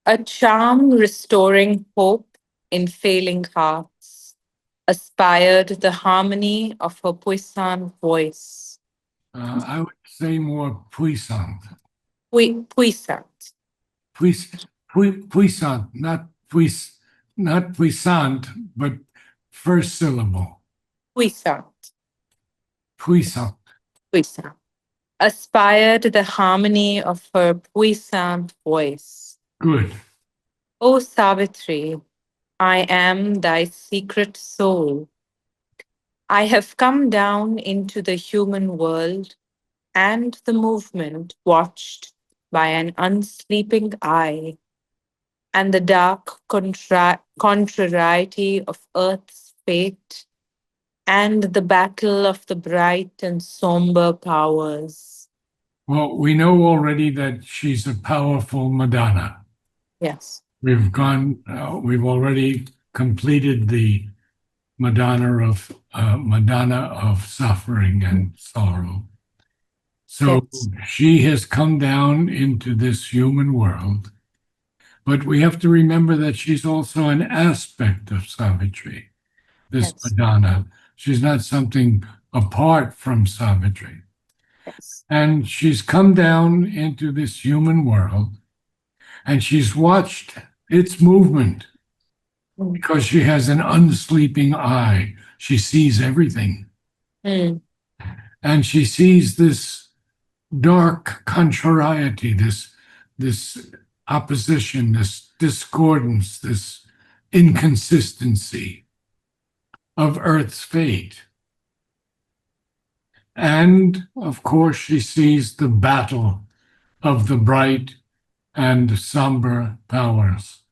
A charm restoring hope in failing hearts, aspired the harmony of her puissant voice. I would say more puissant. Puissant. Puissant, not puissant, but first syllable. Puissant. Puissant. Puissant. Aspired the harmony of her puissant voice. Good. O Savitri, I am thy secret soul. I have come down into the human world and the movement watched by an unsleeping eye, and the dark contrariety of earth's fate, and the battle of the bright and somber powers. Well, we know already that she's a powerful Madonna. Yes. We've already completed the Madonna of suffering and sorrow. So Yes. she has come down into this human world, but we have to remember that she's also an aspect of Savitri, this Yes. Madonna. She's not something apart from Savitri. Yes. And she's come down into this human world and she's watched its movement Mm. because she has an unsleeping eye. She sees everything. Mm. And she sees this dark contrariety, this opposition, this discordance, this inconsistency of Earth's fate. And of course, she sees the battle of the bright and somber powers,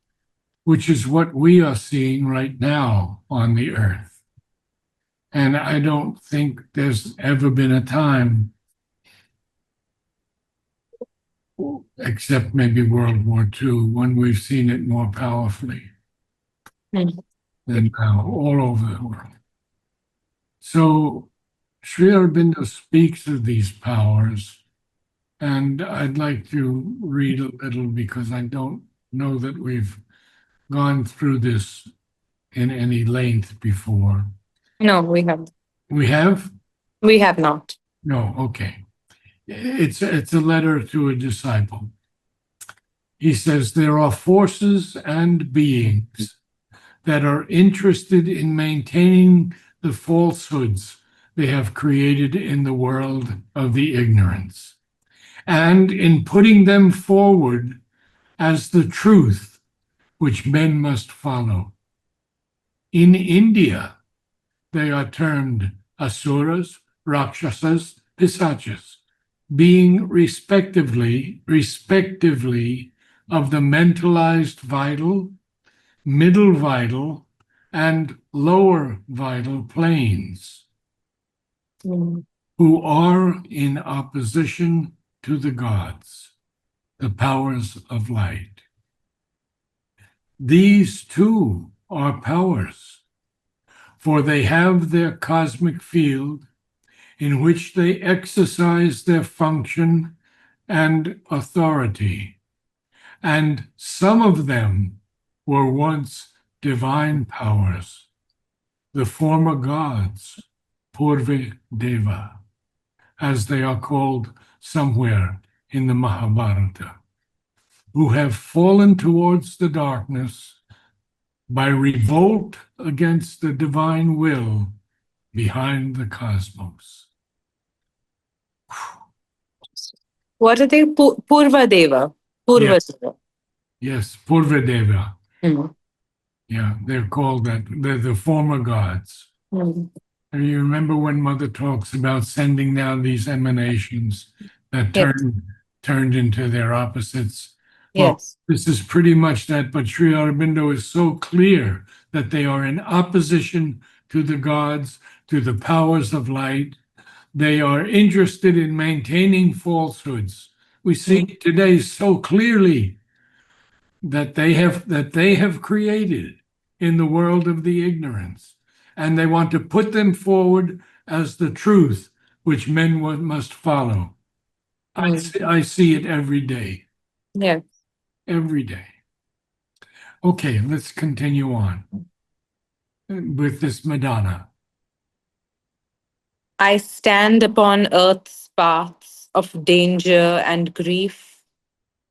which is what we are seeing right now on the Earth. And I don't think there's ever been a time, except maybe World War II, when we've seen it more powerfully Mm. than now, all over the world. So Sri Aurobindo speaks of these powers, and I'd like to read a little because I don't know that we've gone through this in any length before. No, we have. We have? We have not. No, okay. It's a letter to a disciple. He says, there are forces and beings that are interested in maintaining the falsehoods they have created in the world of the ignorance, and in putting them forward as the truth which men must follow. In India, they are termed asuras, rakshasas, pisachas, being respectively of the mentalized vital, middle vital, and lower vital planes, Mm. who are in opposition to the gods, the powers of light. These too are powers, for they have their cosmic field in which they exercise their function and authority, and some of them were once divine powers, the former gods, Purva Deva, as they are called somewhere in the Mahabharata, who have fallen towards the darkness by revolt against the divine will behind the cosmos. What are they? Purva Deva. Purva Deva. Yes, Purva Deva. Mm. Yeah, they're called that. They're the former gods. Mm. And you remember when Mother talks about sending down these emanations that Yes. turned into their opposites? Well, Yes. this is pretty much that, but Sri Aurobindo is so clear that they are in opposition to the gods, to the powers of light. They are interested in maintaining falsehoods. We see today so clearly that they have created in the world of the ignorance, and they want to put them forward as the truth which men must follow. I see it every day. Yes. Every day. Okay, let's continue on with this Madonna. I stand upon earth's paths of danger and grief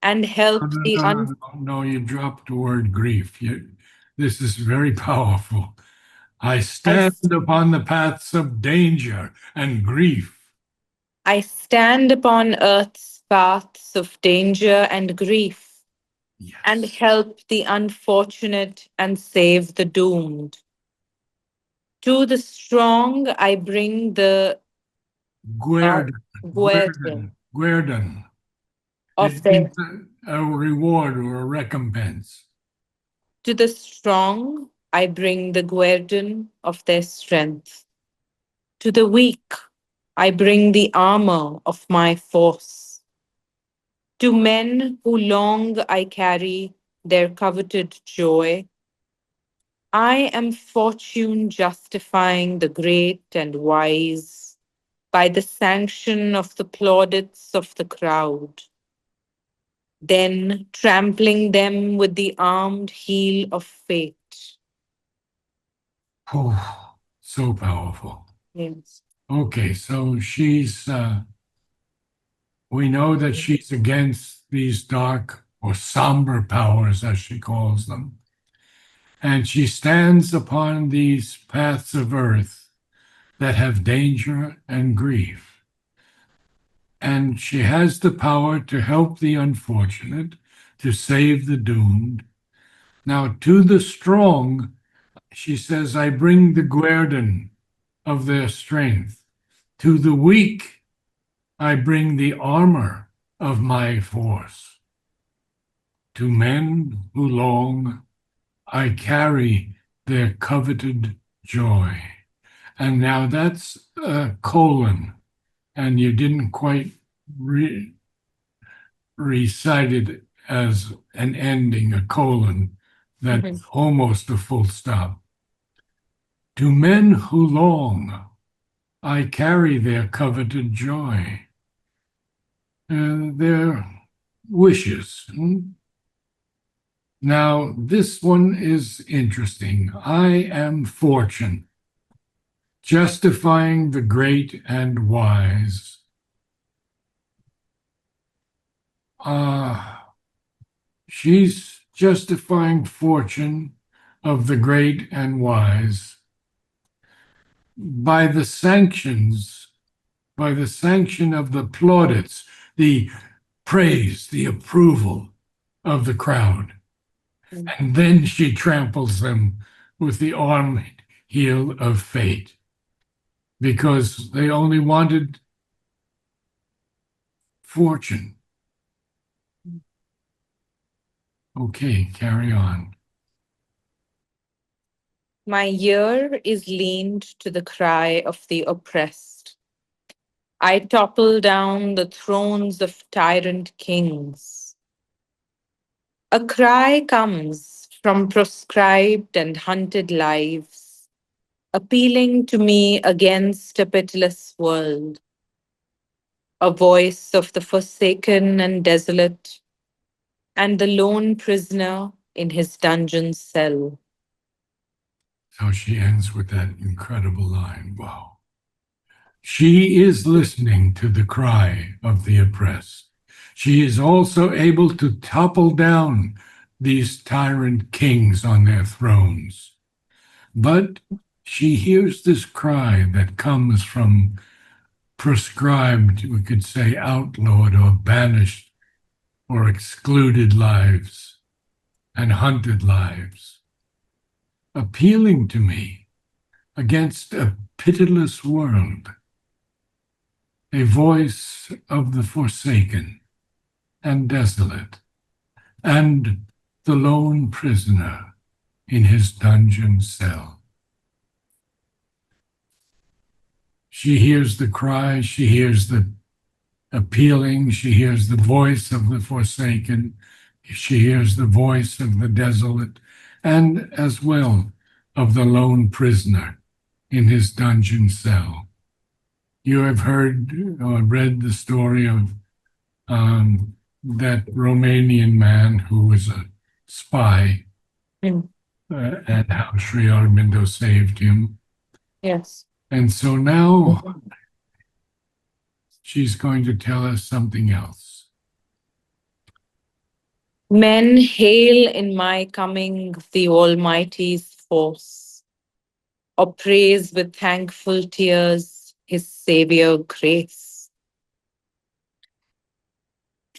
and No, help no, the no, no, no, no, you dropped the word grief. This is very powerful. I I, stand upon the paths of danger and grief. I stand upon earth's paths of danger and grief and Yes. help the unfortunate and save the doomed. To the strong I bring the uh, Guerdon, guerdon guerdon. of It their means a reward or a recompense. to the strong I bring the guerdon of their strength. To the weak I bring the armor of my force. To men who long I carry their coveted joy. I am fortune justifying the great and wise by the sanction of the plaudits of the crowd, then trampling them with the armed heel of fate. Oh, so powerful. Yes. Okay, so we know that she's against these dark or somber powers, as she calls them. And she stands upon these paths of earth that have danger and grief. And she has the power to help the unfortunate, to save the doomed. Now, to the strong, she says, I bring the guerdon of their strength. To the weak, I bring the armor of my force. To men who long, I carry their coveted joy. And now that's a colon, and you didn't quite re- recite it as an ending, a colon, Mhm. that's almost a full stop. To men who long, I carry their coveted joy, their wishes. Now, this one is interesting. I am fortune, justifying the great and wise. Ah, she's justifying fortune of the great and wise by the sanctions, by the sanction of the plaudits, the praise, the approval of the crowd. And then she tramples them with the arm heel of fate because they only wanted fortune. Okay, carry on. My ear is leaned to the cry of the oppressed. I topple down the thrones of tyrant kings. A cry comes from proscribed and hunted lives, appealing to me against a pitiless world. A voice of the forsaken and desolate, and the lone prisoner in his dungeon cell. So she ends with that incredible line. Wow. She is listening to the cry of the oppressed. She is also able to topple down these tyrant kings on their thrones. But she hears this cry that comes from proscribed, we could say outlawed or banished or excluded lives and hunted lives, appealing to me against a pitiless world, a voice of the forsaken and desolate, and the lone prisoner in his dungeon cell. She hears the cry, she hears the appealing, she hears the voice of the forsaken, she hears the voice of the desolate, and as well of the lone prisoner in his dungeon cell. You have heard or read the story of that Romanian man who was a spy Mm. and how Sri Aurobindo saved him. Yes. And so now she's going to tell us something else. Men hail in my coming the Almighty's force, or praise with thankful tears his Savior grace.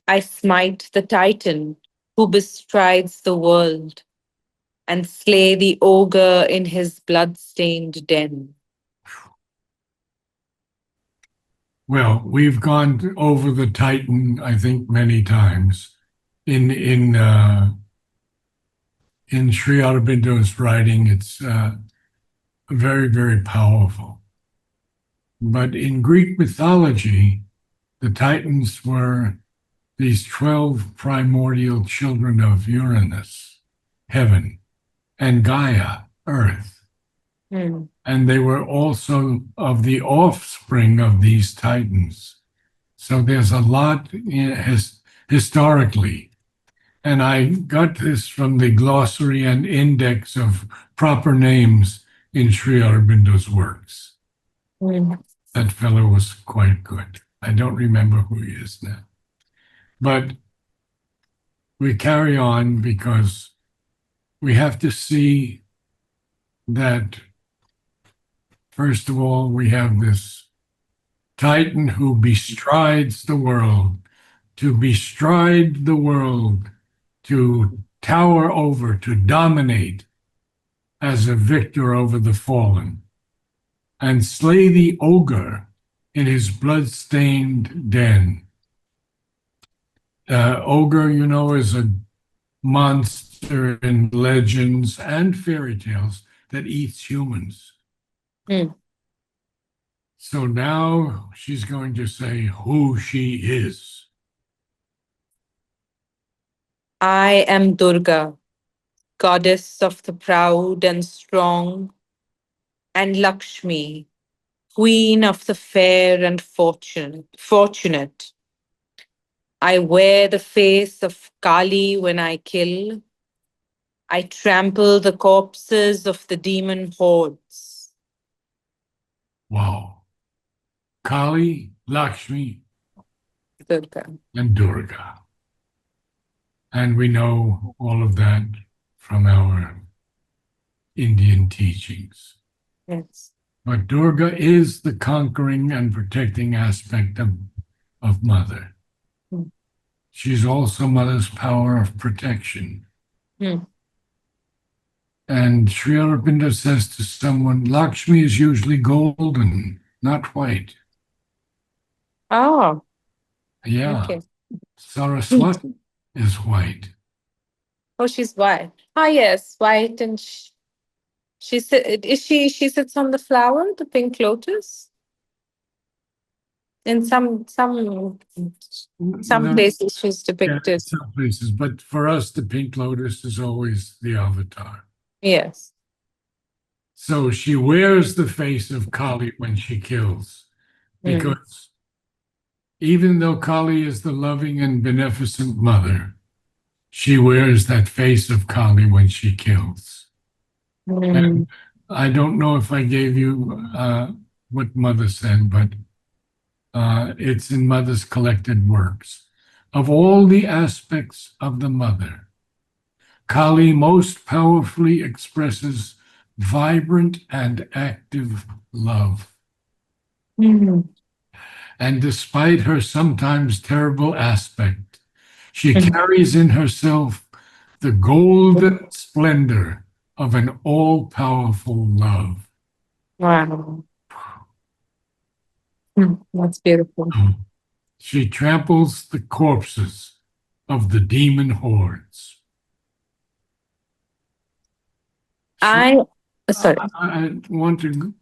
I smite the Titan who bestrides the world and slay the ogre in his blood-stained den. Well, we've gone over the Titan, I think, many times in Sri Aurobindo's writing. It's very, very powerful. But in Greek mythology, the Titans were these 12 primordial children of Uranus, heaven, and Gaia, earth. Mm. And they were also of the offspring of these Titans. So there's a lot historically. And I got this from the glossary and index of proper names in Sri Aurobindo's works. Mm. That fellow was quite good. I don't remember who he is now. But we carry on because we have to see that, first of all, we have this Titan who bestrides the world, to bestride the world, to tower over, to dominate as a victor over the fallen, and slay the ogre in his blood-stained den. Ogre, you know, is a monster in legends and fairy tales that eats humans. Mm. So now she's going to say who she is. I am Durga, goddess of the proud and strong, and Lakshmi, queen of the fair and fortunate. I wear the face of Kali when I kill. I trample the corpses of the demon hordes. Wow. Kali, Lakshmi, Durga. and Durga. And we know all of that from our Indian teachings. Yes. But Durga is the conquering and protecting aspect of Mother. Mm. She's also Mother's power of protection. Mm. And Sri Aurobindo says to someone, Lakshmi is usually golden, not white. Oh, Yeah, okay. Saraswati is white. Oh, she's white. Ah, yes, white, and she sits on the flower, the pink lotus. In some No, places, she's yeah, in depicted. some places, but for us, the pink lotus is always the avatar. Yes. So she wears the face of Kali when she kills, Mm. because even though Kali is the loving and beneficent mother, she wears that face of Kali when she kills. And Mm. I don't know if I gave you what Mother said, but it's in Mother's collected works. Of all the aspects of the Mother, Kali most powerfully expresses vibrant and active love. Mm. And despite her sometimes terrible aspect, she Mm. carries in herself the golden splendor of an all powerful love. Wow. Mm. That's beautiful. She tramples the corpses of the demon hordes. I Sorry. I want to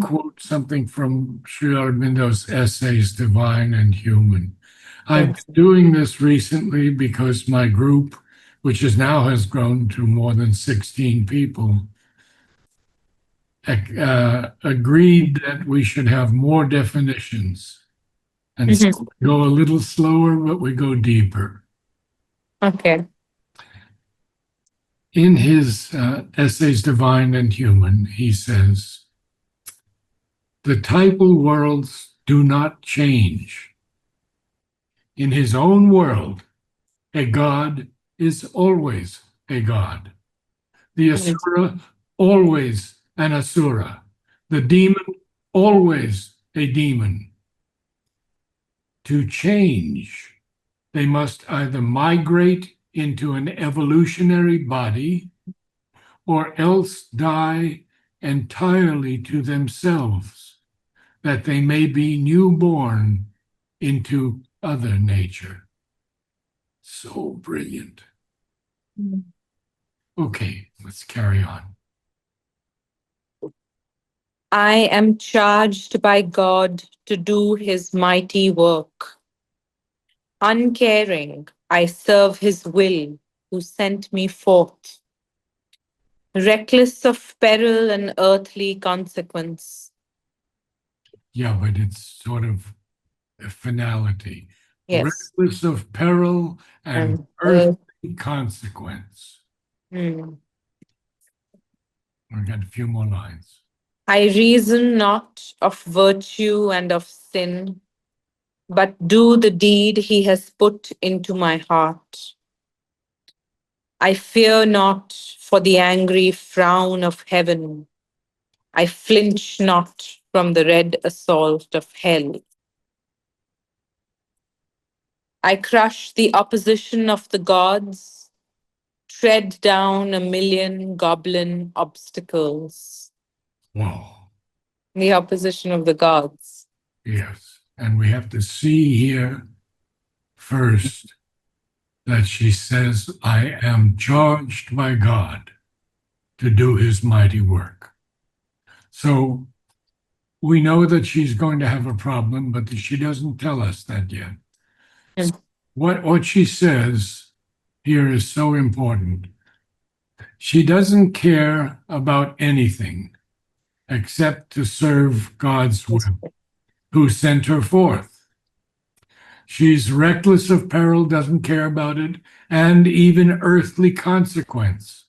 quote something from Sri Aurobindo's essays, Divine and Human. I've Yes. been doing this recently because my group, which is now has grown to more than 16 people, agreed that we should have more definitions. And so Mhm. we go a little slower, but we go deeper. Okay. In his Essays Divine and Human, he says, the typal worlds do not change. In his own world, a god is always a god. The mm, asura, always an asura. The demon, always a demon. To change, they must either migrate into an evolutionary body or else die entirely to themselves, that they may be newborn into other nature. So brilliant. mm. Okay, let's carry on. I am charged by God to do his mighty work. Uncaring, I serve his will, who sent me forth. Reckless of peril and earthly consequence. Yeah, but it's sort of a finality. Yes. Reckless of peril and And earthly consequence. mm. We've got a few more lines. I reason not of virtue and of sin, but do the deed he has put into my heart. I fear not for the angry frown of heaven. I flinch not from the red assault of hell. I crush the opposition of the gods, tread down a million goblin obstacles. Whoa. The opposition of the gods. Yes. And we have to see here first that she says, I am charged by God to do his mighty work. So we know that she's going to have a problem, but she doesn't tell us that yet. So Mm, what she says here is so important. She doesn't care about anything except to serve God's yes. will, who sent her forth. She's reckless of peril, doesn't care about it, and even earthly consequence.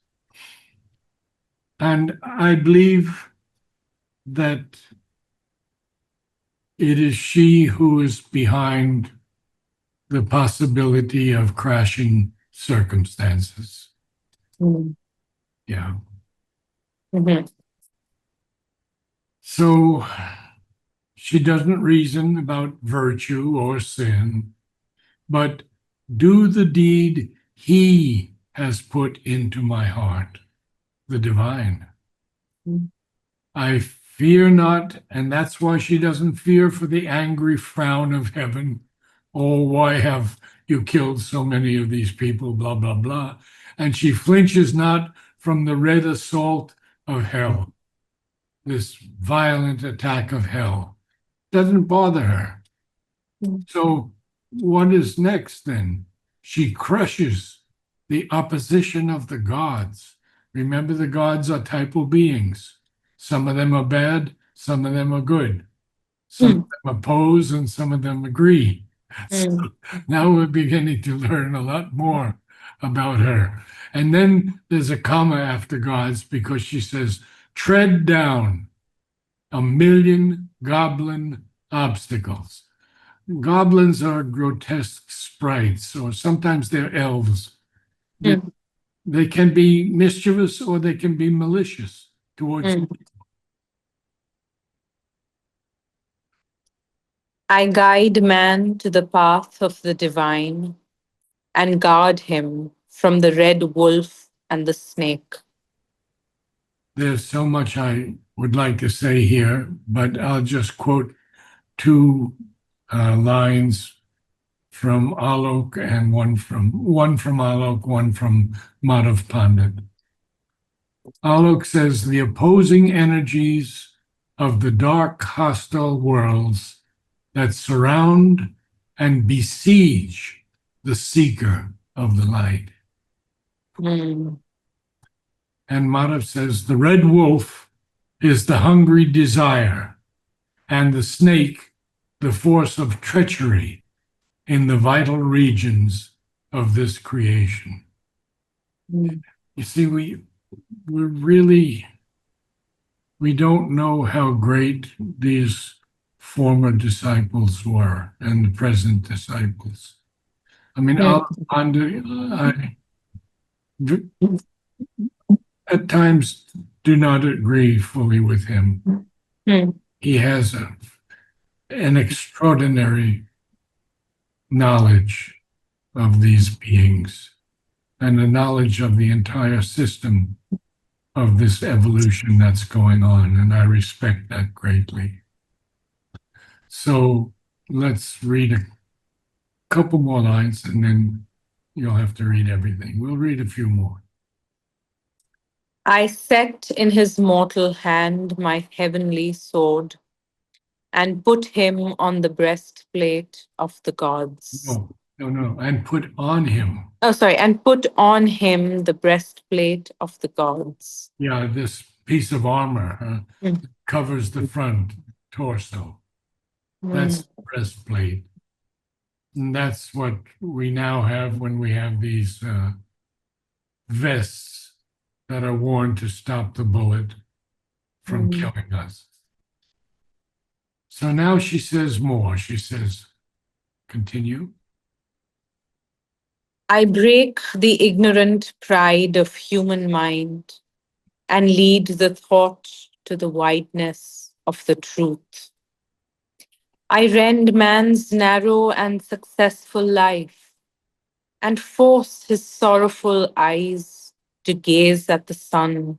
And I believe that it is she who is behind the possibility of crashing circumstances. Mm, Yeah. mhm, So she doesn't reason about virtue or sin, but do the deed he has put into my heart, the divine. mm, I fear not, and that's why she doesn't fear for the angry frown of heaven. Oh, why have you killed so many of these people? Blah, blah, blah. And she flinches not from the red assault of hell, this violent attack of hell. Doesn't bother her. mm, So, what is next then? She crushes the opposition of the gods. Remember, the gods are typal beings. Some of them are bad, some of them are good. Some of mm, them oppose, and some of them agree. So mm, now we're beginning to learn a lot more about her. And then there's a comma after gods because she says, tread down a million goblin obstacles. Goblins are grotesque sprites, or sometimes they're elves. They, mm, they can be mischievous or they can be malicious towards. mm. I guide man to the path of the divine and guard him from the red wolf and the snake. There's so much I would like to say here, but I'll just quote two lines from Alok and one from Alok, one from Madhav Pandit. Alok says the opposing energies of the dark, hostile worlds that surround and besiege the seeker of the light. Mm, And Madhav says the red wolf is the hungry desire, and the snake the force of treachery in the vital regions of this creation. mm, You see, we really we don't know how great these former disciples were and the present disciples. I mean, Hmm. I at times do not agree fully with him. Hmm. He has an extraordinary knowledge of these beings and a knowledge of the entire system of this evolution that's going on. And I respect that greatly. So let's read a couple more lines and then you'll have to read everything. We'll read a few more. I set in his mortal hand my heavenly sword and put him on the breastplate of the gods. No, no, no. And put on him. Oh, sorry, and put on him the breastplate of the gods. Yeah, this piece of armor Mm, covers the front torso. That's mm, the breastplate. And that's what we now have when we have these vests that are worn to stop the bullet from mm. killing us. So now she says more. She says, continue. I break the ignorant pride of human mind and lead the thought to the wideness of the truth. I rend man's narrow and successful life and force his sorrowful eyes to gaze at the sun,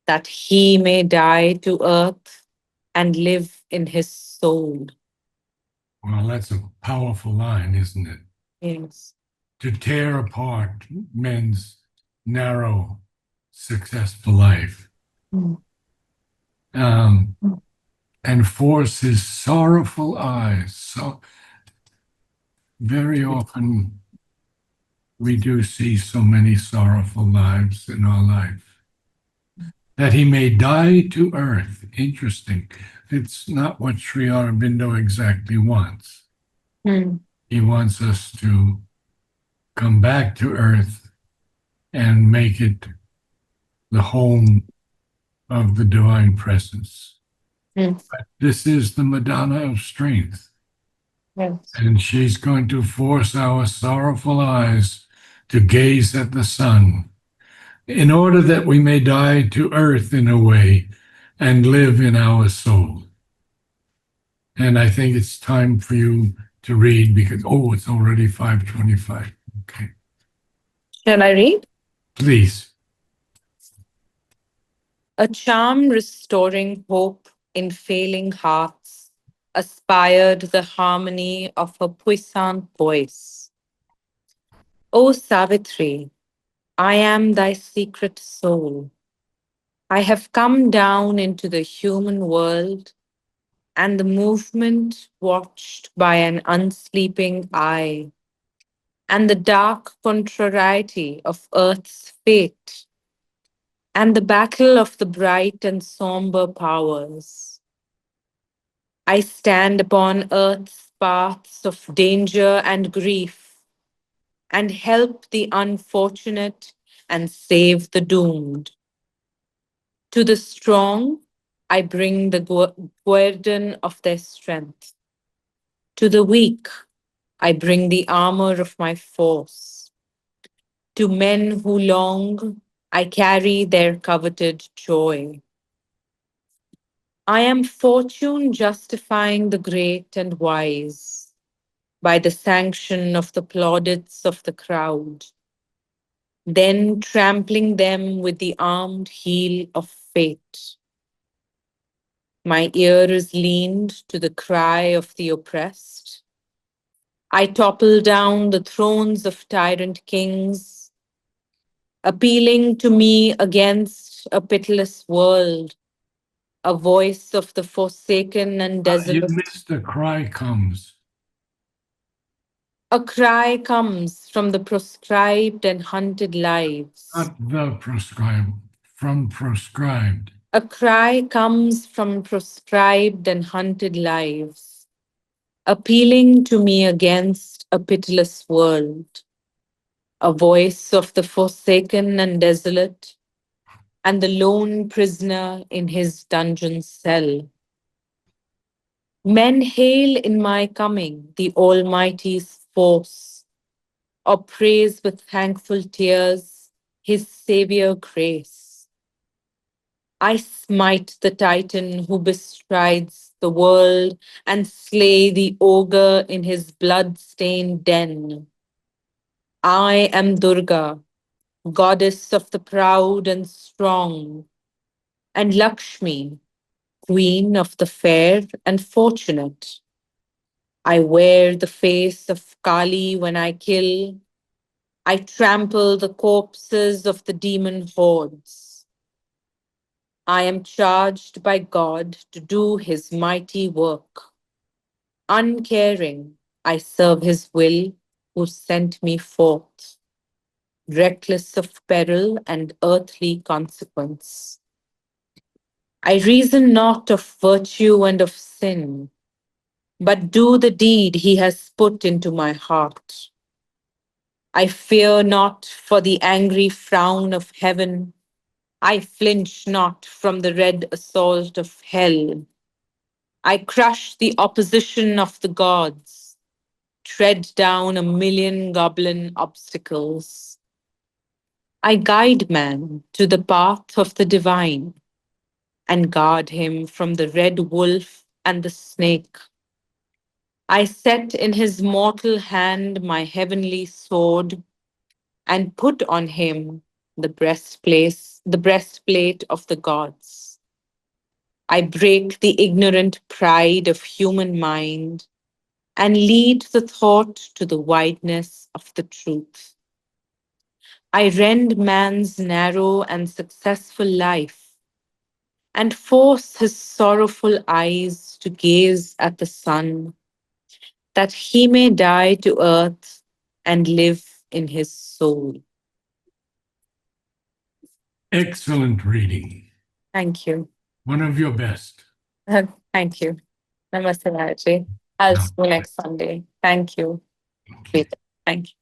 that he may die to earth and live in his soul. Well, that's a powerful line, isn't it? Yes. To tear apart men's narrow, successful life Mm, um, and force his sorrowful eyes. So very often we do see so many sorrowful lives in our life that he may die to earth. Interesting. It's not what Sri Aurobindo exactly wants. mm, He wants us to come back to earth and make it the home of the divine presence. mm. This is the Madonna of strength, Yes. and she's going to force our sorrowful eyes to gaze at the sun in order that we may die to earth in a way and live in our soul. And I think it's time for you to read because, oh, it's already 5:25. Okay. Shall I read? Please. A charm restoring hope in failing hearts aspired the harmony of her puissant voice. O Savitri, I am thy secret soul. I have come down into the human world and the movement watched by an unsleeping eye, and the dark contrariety of earth's fate, and the battle of the bright and somber powers. I stand upon earth's paths of danger and grief, and help the unfortunate and save the doomed. To the strong, I bring the guerdon of their strength. To the weak, I bring the armor of my force. To men who long, I carry their coveted joy. I am fortune justifying the great and wise by the sanction of the plaudits of the crowd, then trampling them with the armed heel of fate. My ear is leaned to the cry of the oppressed. I topple down the thrones of tyrant kings, appealing to me against a pitiless world, a voice of the forsaken and You desolate. missed the cry comes, A cry comes from the proscribed and hunted lives. not the prescribed, from proscribed. A cry comes from proscribed and hunted lives, appealing to me against a pitiless world. a voice of the forsaken and desolate, and the lone prisoner in his dungeon cell. Men hail in my coming the Almighty's force, or praise with thankful tears his Savior grace. I smite the Titan who bestrides the world and slay the ogre in his blood-stained den. I am Durga, goddess of the proud and strong, and Lakshmi, queen of the fair and fortunate. I wear the face of Kali when I kill. I trample the corpses of the demon hordes. I am charged by God to do his mighty work. Uncaring, I serve his will who sent me forth, reckless of peril and earthly consequence. I reason not of virtue and of sin, but do the deed he has put into my heart. I fear not for the angry frown of heaven. I flinch not from the red assault of hell. I crush the opposition of the gods, tread down a million goblin obstacles. I guide man to the path of the divine and guard him from the red wolf and the snake. I set in his mortal hand my heavenly sword and put on him the breastplate of the gods. I break the ignorant pride of human mind and lead the thought to the wideness of the truth. I rend man's narrow and successful life and force his sorrowful eyes to gaze at the sun, that he may die to earth and live in his soul. Excellent reading. Thank you. One of your best. Thank you. Namaste, Raji. I'll see you next Sunday. Thank you. Okay. Peter. Thank you.